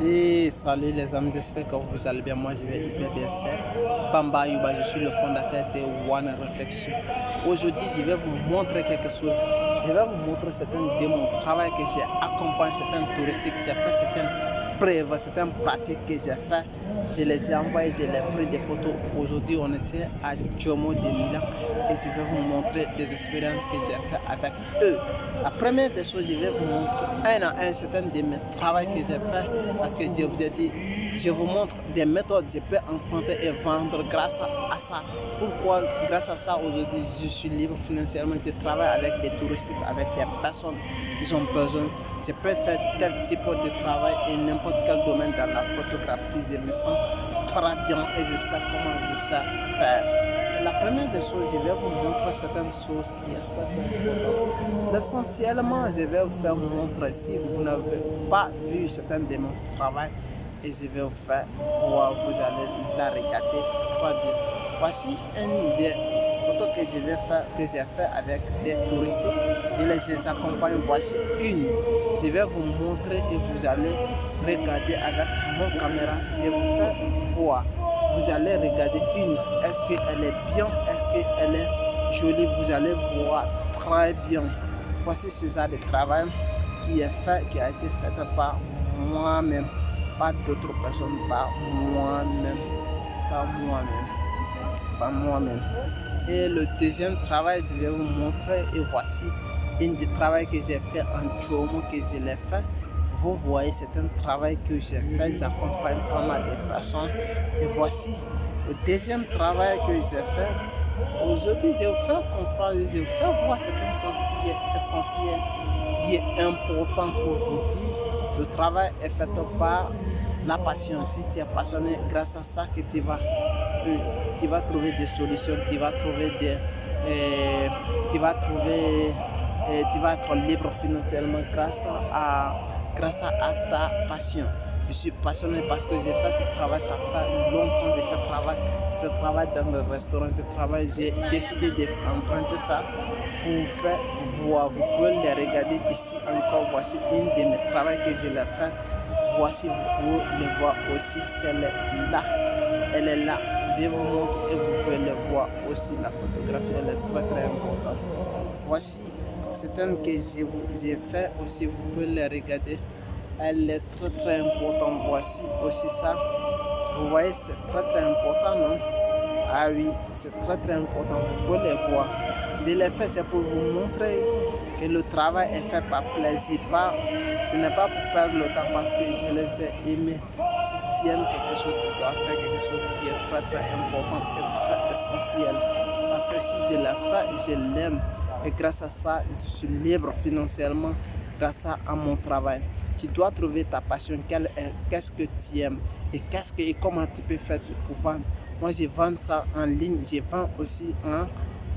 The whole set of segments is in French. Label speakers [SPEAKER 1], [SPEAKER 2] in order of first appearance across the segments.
[SPEAKER 1] Et salut les amis, j'espère que vous allez bien. Moi je vais hyper bien. C'est Bamba Yuba, je suis le fondateur de One Reflection. Aujourd'hui je vais vous montrer quelque chose. Je vais vous montrer certains démos, travail que j'ai accompagné, certains touristes que j'ai fait, certaines preuves, certaines pratiques que j'ai fait. Je les ai envoyés, je les ai pris des photos. Aujourd'hui on était à Jomo de Milan et je vais vous montrer des expériences que j'ai fait avec eux. La première des choses, je vais vous montrer un à un certains de mes travaux que j'ai fait parce que je vous ai dit, je vous montre des méthodes que je peux emprunter et vendre grâce à ça. Pourquoi grâce à ça aujourd'hui je suis libre financièrement, je travaille avec des touristes, avec des personnes qui ont besoin. Je peux faire tel type de travail et n'importe quel domaine dans la photographie, je me sens très bien et je sais comment je sais faire. La première des choses, je vais vous montrer certaines choses qui sont très importantes. Essentiellement, je vais vous faire montrer si vous n'avez pas vu certains de mon travail et je vais vous faire voir, vous allez la regarder très bien. Voici une des photos que j'ai fait avec des touristes. Je les accompagne. Voici une. Je vais vous montrer et vous allez regarder avec mon caméra. Je vous fais voir. Vous allez regarder une, est-ce qu'elle est bien, est-ce qu'elle est jolie, vous allez voir très bien. Voici ce genre de travail qui a été fait par moi-même, pas d'autres personnes, par moi-même. Et le deuxième travail, je vais vous montrer et voici une des travaux que j'ai fait en Jomo, que je l'ai fait. Vous voyez, c'est un travail que j'ai fait, j'accompagne pas mal de personnes. Et voici le deuxième travail que j'ai fait. Aujourd'hui, je vais vous faire comprendre, je vais vous faire voir certaines choses qui est essentielle, qui est important pour vous dire. Le travail est fait par la passion. Si tu es passionné, grâce à ça que tu vas trouver des solutions, tu vas être libre financièrement grâce à ta passion. Je suis passionné parce que j'ai fait ce travail, ça fait longtemps que je travaille dans le restaurant, j'ai décidé d'emprunter ça pour vous faire voir. Vous pouvez les regarder ici encore, voici une de mes travaux que je l'ai fait. Voici, vous pouvez les voir aussi, elle est là, je vous montre et vous pouvez le voir aussi, la photographie elle est très très importante. Voici certaines que j'ai fait aussi, vous pouvez les regarder, elle est très très importante. Voici aussi ça, vous voyez c'est très très important, non? Ah oui, c'est très très important, vous pouvez les voir. Je l'ai fait, c'est pour vous montrer que le travail est fait par plaisir, ce n'est pas pour perdre le temps parce que je les ai aimés. Si tu aimes quelque chose, tu dois faire quelque chose qui est très très important et très essentiel. Parce que si je l'ai fait, je l'aime. Et grâce à ça, je suis libre financièrement grâce à mon travail. Tu dois trouver ta passion, qu'est-ce que tu aimes et comment tu peux faire pour vendre. Moi, je vends ça en ligne, je vends aussi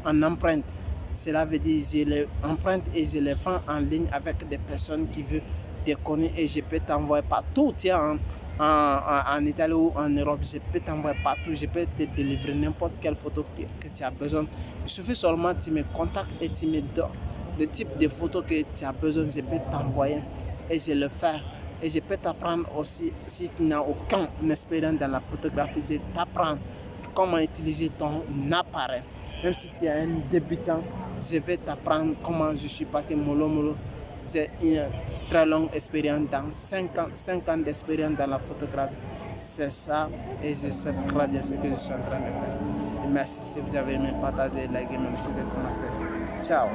[SPEAKER 1] en empreinte. Cela veut dire que je les emprunte et je les vends en ligne avec des personnes qui veulent déconner et je peux t'envoyer partout. Tiens, en Italie ou en Europe, je peux t'envoyer partout, je peux te délivrer n'importe quelle photo que tu as besoin. Il suffit seulement que tu me contactes et tu me donnes le type de photo que tu as besoin, je peux t'envoyer et je le fais. Et je peux t'apprendre aussi, si tu n'as aucune expérience dans la photographie, je t'apprends comment utiliser ton appareil. Même si tu es un débutant, je vais t'apprendre comment je suis parti mollo. J'ai une très longue expérience, dans 5 ans d'expérience dans la photographie. C'est ça et je sais très bien ce que je suis en train de faire. Et merci si vous avez aimé, partagez, likez, merci de commenter. Ciao.